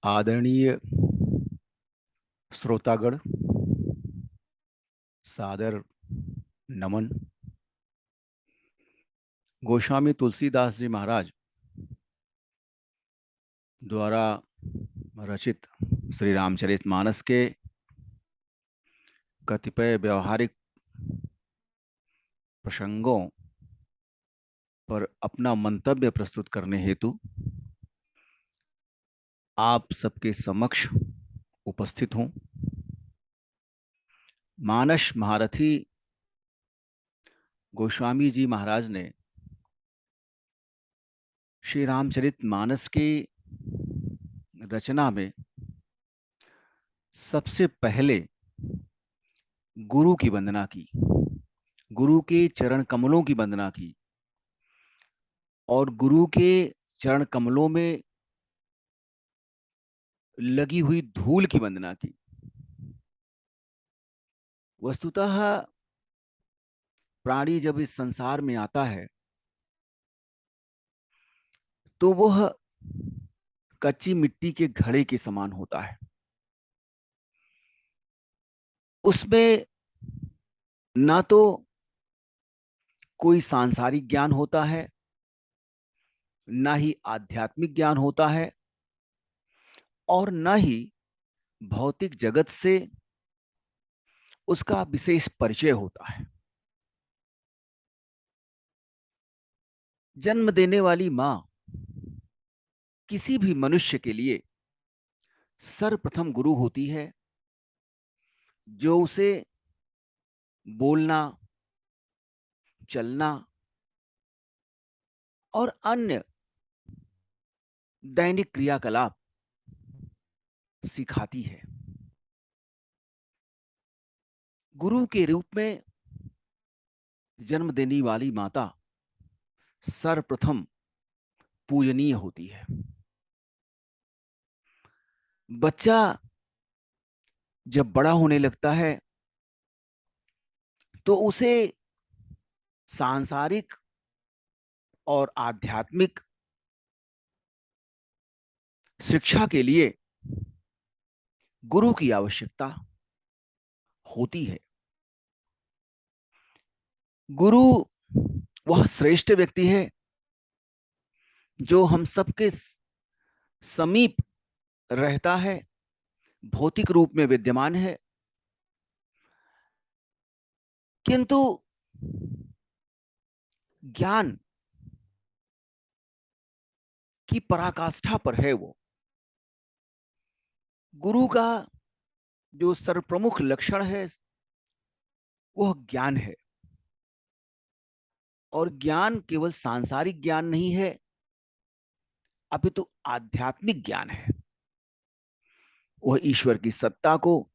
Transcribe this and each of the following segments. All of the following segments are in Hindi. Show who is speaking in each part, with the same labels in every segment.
Speaker 1: आदरणीय श्रोतागण, सादर नमन। गोस्वामी तुलसीदास जी महाराज द्वारा रचित श्री रामचरितमानस के कतिपय व्यवहारिक प्रसंगों पर अपना मंतव्य प्रस्तुत करने हेतु आप सबके समक्ष उपस्थित हूं। मानस महारथी गोस्वामी जी महाराज ने श्री रामचरितमानस की रचना में सबसे पहले गुरु की वंदना की, गुरु के चरण कमलों की वंदना की और गुरु के चरण कमलों में लगी हुई धूल की वंदना की। वस्तुतः प्राणी जब इस संसार में आता है तो वह कच्ची मिट्टी के घड़े के समान होता है। उसमें ना तो कोई सांसारिक ज्ञान होता है, ना ही आध्यात्मिक ज्ञान होता है और ना ही भौतिक जगत से उसका विशेष परिचय होता है। जन्म देने वाली मां किसी भी मनुष्य के लिए सर्वप्रथम गुरु होती है, जो उसे बोलना, चलना और अन्य दैनिक क्रियाकलाप सिखाती है। गुरु के रूप में जन्म देने वाली माता सर्वप्रथम पूजनीय होती है। बच्चा जब बड़ा होने लगता है तो उसे सांसारिक और आध्यात्मिक शिक्षा के लिए गुरु की आवश्यकता होती है। गुरु वह श्रेष्ठ व्यक्ति है जो हम सबके समीप रहता है, भौतिक रूप में विद्यमान है, किंतु ज्ञान की पराकाष्ठा पर है। वो गुरु का जो सर्वप्रमुख लक्षण है वह ज्ञान है। और ज्ञान केवल सांसारिक ज्ञान नहीं है, अपितु आध्यात्मिक ज्ञान है। वह ईश्वर की सत्ता को,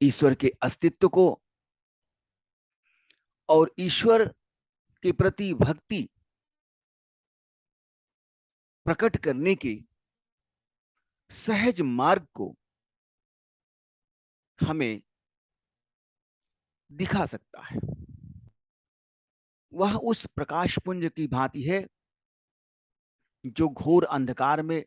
Speaker 1: ईश्वर के अस्तित्व को और ईश्वर के प्रति भक्ति प्रकट करने के सहज मार्ग को हमें दिखा सकता है। वह उस प्रकाश पुंज की भांति है जो घोर अंधकार में,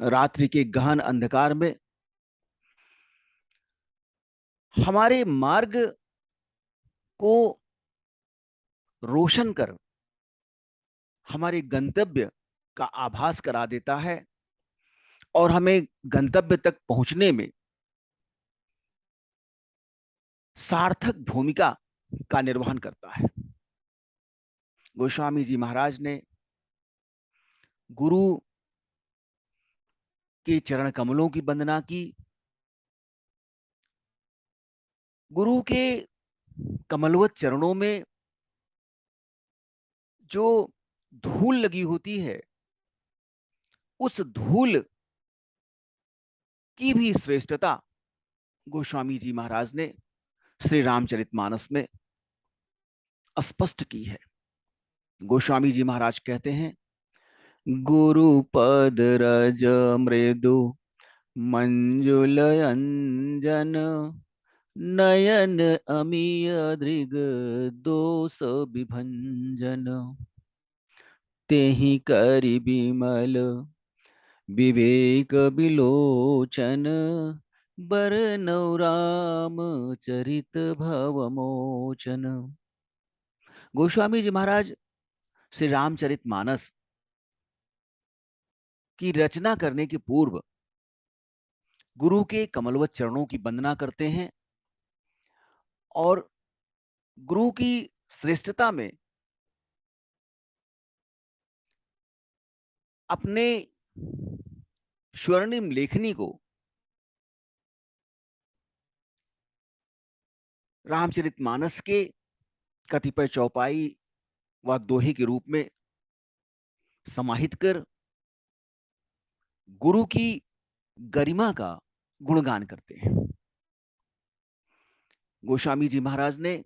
Speaker 1: रात्रि के गहन अंधकार में हमारे मार्ग को रोशन कर हमारे गंतव्य का आभास करा देता है और हमें गंतव्य तक पहुंचने में सार्थक भूमिका का निर्वहन करता है। गोस्वामी जी महाराज ने गुरु के चरण कमलों की वंदना की। गुरु के कमलवत चरणों में जो धूल लगी होती है, उस धूल की भी श्रेष्ठता गोस्वामी जी महाराज ने श्री रामचरितमानस में स्पष्ट की है। गोस्वामी जी महाराज कहते हैं, गुरु पद रज मृदु मंजुलयंजन नयन अमीय दृग दोष विभंजन तेहि करि बिमल विवेक बिलोचन बरनौ राम चरित भवमोचन। गोस्वामी जी महाराज श्री रामचरितमानस की रचना करने के पूर्व गुरु के कमलवत चरणों की वंदना करते हैं और गुरु की श्रेष्ठता में अपने स्वर्णिम लेखनी को रामचरितमानस के कतिपय चौपाई व दोहे के रूप में समाहित कर गुरु की गरिमा का गुणगान करते हैं। गोस्वामी जी महाराज ने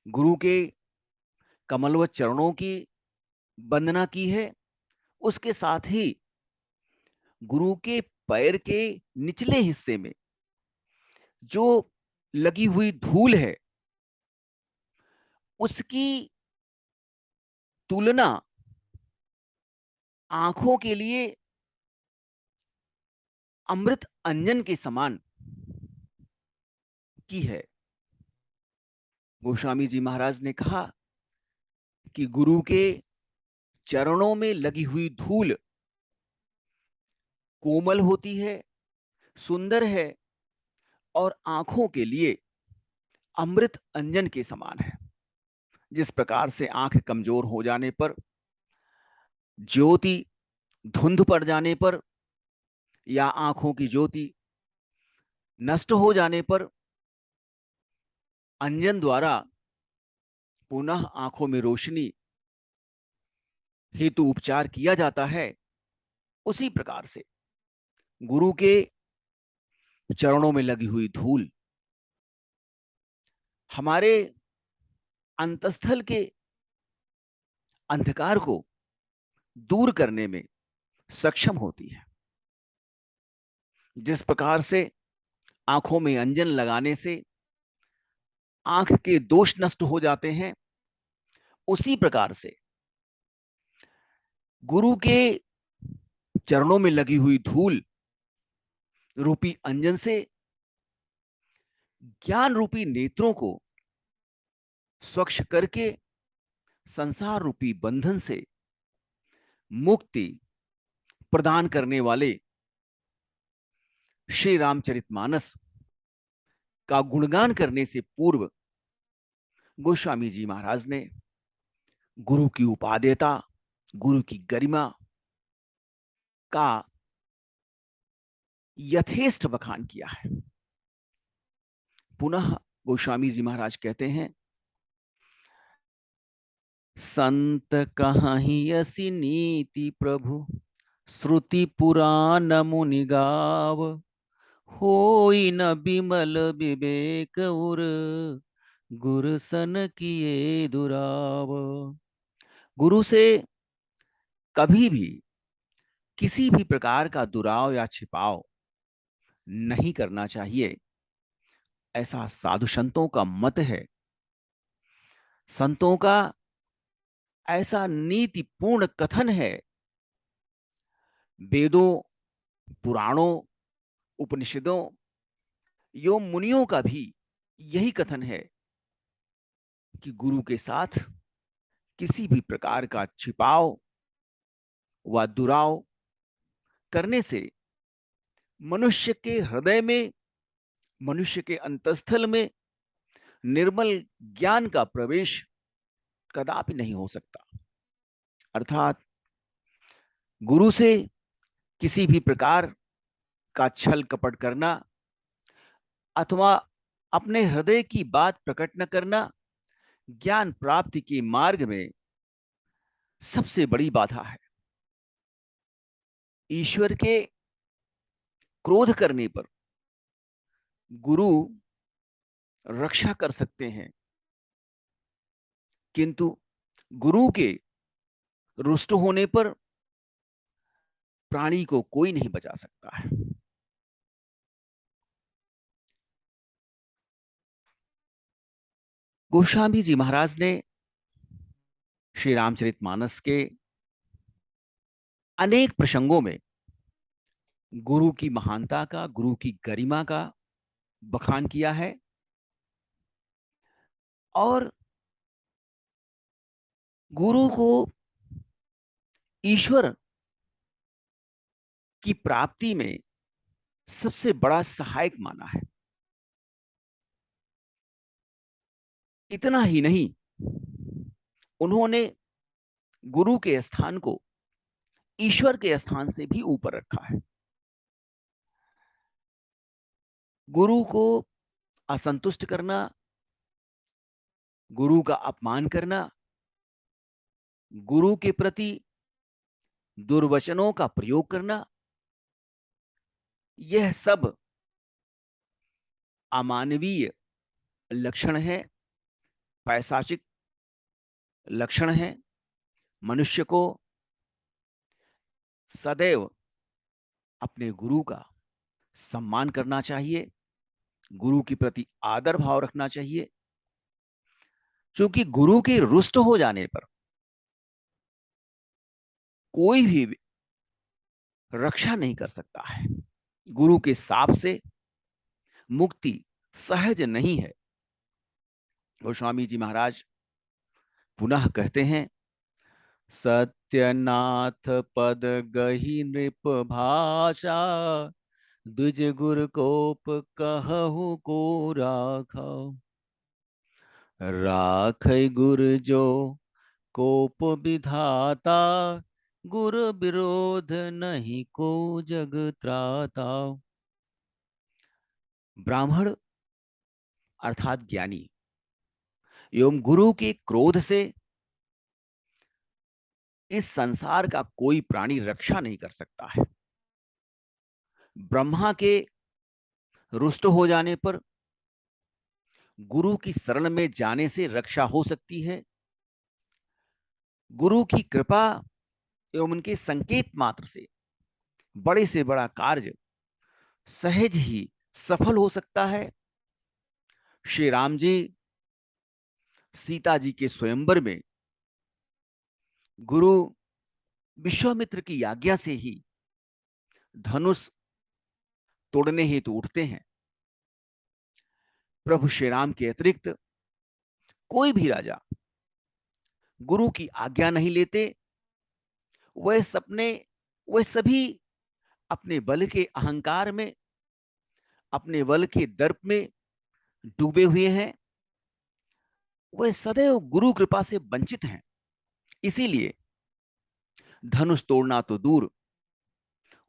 Speaker 1: गुरु के कमलवत चरणों की वंदना की है, उसके साथ ही गुरु के पैर के निचले हिस्से में जो लगी हुई धूल है उसकी तुलना आंखों के लिए अमृत अंजन के समान की है। गोस्वामी जी महाराज ने कहा कि गुरु के चरणों में लगी हुई धूल कोमल होती है, सुंदर है और आंखों के लिए अमृत अंजन के समान है। जिस प्रकार से आंख कमजोर हो जाने पर, ज्योति धुंध पड़ जाने पर या आंखों की ज्योति नष्ट हो जाने पर अंजन द्वारा पुनः आंखों में रोशनी हेतु उपचार किया जाता है, उसी प्रकार से गुरु के चरणों में लगी हुई धूल हमारे अंतस्थल के अंधकार को दूर करने में सक्षम होती है। जिस प्रकार से आंखों में अंजन लगाने से आंख के दोष नष्ट हो जाते हैं, उसी प्रकार से गुरु के चरणों में लगी हुई धूल रूपी अंजन से ज्ञान रूपी नेत्रों को स्वच्छ करके संसार रूपी बंधन से मुक्ति प्रदान करने वाले श्री रामचरितमानस का गुणगान करने से पूर्व गोस्वामी जी महाराज ने गुरु की उपादेयता, गुरु की गरिमा का यथेष्ट बखान किया है। पुनः गोस्वामी जी महाराज कहते हैं, संत कहाही असी नीति प्रभु श्रुति पुराण मुनि गाव होई न बिमल विवेक उर गुरु सन किए दुराव। गुरु से कभी भी किसी भी प्रकार का दुराव या छिपाव नहीं करना चाहिए, ऐसा साधु संतों का मत है। संतों का ऐसा नीतिपूर्ण कथन है। वेदों, पुराणों, उपनिषदों, यो मुनियों का भी यही कथन है कि गुरु के साथ किसी भी प्रकार का छिपाव व दुराव करने से मनुष्य के हृदय में, मनुष्य के अंतस्थल में निर्मल ज्ञान का प्रवेश कदापि नहीं हो सकता। अर्थात गुरु से किसी भी प्रकार का छल कपट करना अथवा अपने हृदय की बात प्रकट न करना ज्ञान प्राप्ति के मार्ग में सबसे बड़ी बाधा है। ईश्वर के क्रोध करने पर गुरु रक्षा कर सकते हैं, किंतु गुरु के रुष्ट होने पर प्राणी को कोई नहीं बचा सकता है। गोस्वामी जी महाराज ने श्री रामचरितमानस के अनेक प्रसंगों में गुरु की महानता का, गुरु की गरिमा का बखान किया है और गुरु को ईश्वर की प्राप्ति में सबसे बड़ा सहायक माना है। इतना ही नहीं, उन्होंने गुरु के स्थान को ईश्वर के स्थान से भी ऊपर रखा है। गुरु को असंतुष्ट करना, गुरु का अपमान करना, गुरु के प्रति दुर्वचनों का प्रयोग करना, यह सब अमानवीय लक्षण है, पैशाचिक लक्षण है। मनुष्य को सदैव अपने गुरु का सम्मान करना चाहिए, गुरु के प्रति आदर भाव रखना चाहिए, क्योंकि गुरु के रुष्ट हो जाने पर कोई भी रक्षा नहीं कर सकता है। गुरु के शाप से मुक्ति सहज नहीं है। गोस्वामी जी महाराज पुनः कहते हैं, सत्यनाथ पद गही नृप भाषा, द्विज गुर कोप कहु को राखा। राख गुर जो कोप विधाता, गुर विरोध नहीं को जग त्राता। ब्राह्मण अर्थात ज्ञानी एवं गुरु के क्रोध से इस संसार का कोई प्राणी रक्षा नहीं कर सकता है। ब्रह्मा के रुष्ट हो जाने पर गुरु की शरण में जाने से रक्षा हो सकती है। गुरु की कृपा एवं उनके संकेत मात्र से बड़ा कार्य सहज ही सफल हो सकता है। श्री राम जी सीता जी के स्वयंवर में गुरु विश्वामित्र की आज्ञा से ही धनुष तोड़ने हेतु उठते हैं। प्रभु श्री राम के अतिरिक्त कोई भी राजा गुरु की आज्ञा नहीं लेते। वह सभी अपने बल के अहंकार में, अपने बल के दर्प में डूबे हुए हैं। वह सदैव गुरु कृपा से वंचित हैं। इसीलिए धनुष तोड़ना तो दूर,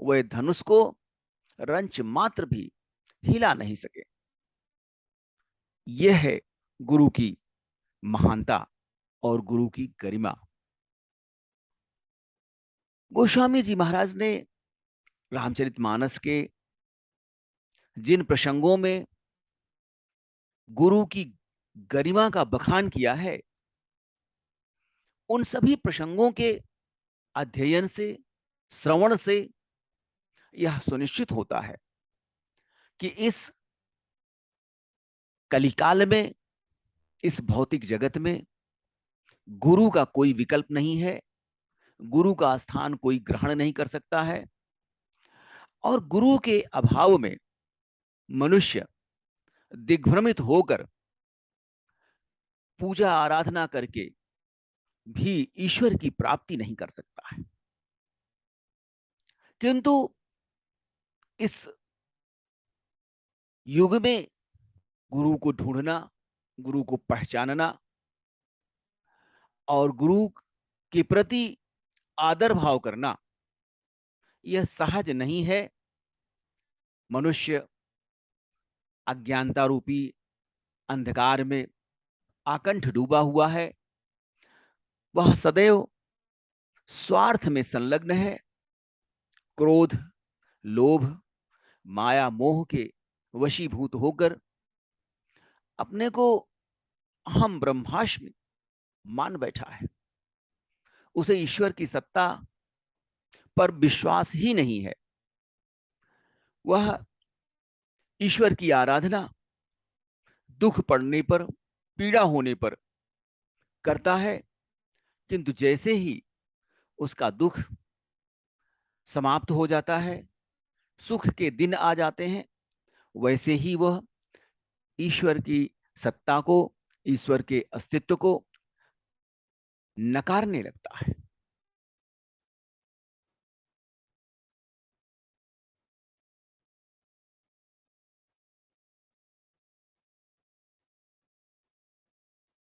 Speaker 1: वह धनुष को रंच मात्र भी हिला नहीं सके। यह है गुरु की महानता और गुरु की गरिमा। गोस्वामी जी महाराज ने रामचरितमानस के जिन प्रसंगों में गुरु की गरिमा का बखान किया है, उन सभी प्रसंगों के अध्ययन से, श्रवण से यह सुनिश्चित होता है कि इस कलिकाल में, इस भौतिक जगत में गुरु का कोई विकल्प नहीं है, गुरु का स्थान कोई ग्रहण नहीं कर सकता है। और गुरु के अभाव में मनुष्य दिग्भ्रमित होकर पूजा आराधना करके भी ईश्वर की प्राप्ति नहीं कर सकता है। किंतु इस युग में गुरु को ढूंढना, गुरु को पहचानना और गुरु के प्रति आदर भाव करना यह सहज नहीं है। मनुष्य अज्ञानता रूपी अंधकार में आकंठ डूबा हुआ है। वह सदैव स्वार्थ में संलग्न है। क्रोध, लोभ, माया, मोह के वशीभूत होकर अपने को हम ब्रह्मास्मि मान बैठा है। उसे ईश्वर की सत्ता पर विश्वास ही नहीं है। वह ईश्वर की आराधना दुख पड़ने पर, पीड़ा होने पर करता है, किंतु जैसे ही उसका दुख समाप्त हो जाता है, सुख के दिन आ जाते हैं, वैसे ही वह ईश्वर की सत्ता को, ईश्वर के अस्तित्व को नकारने लगता है।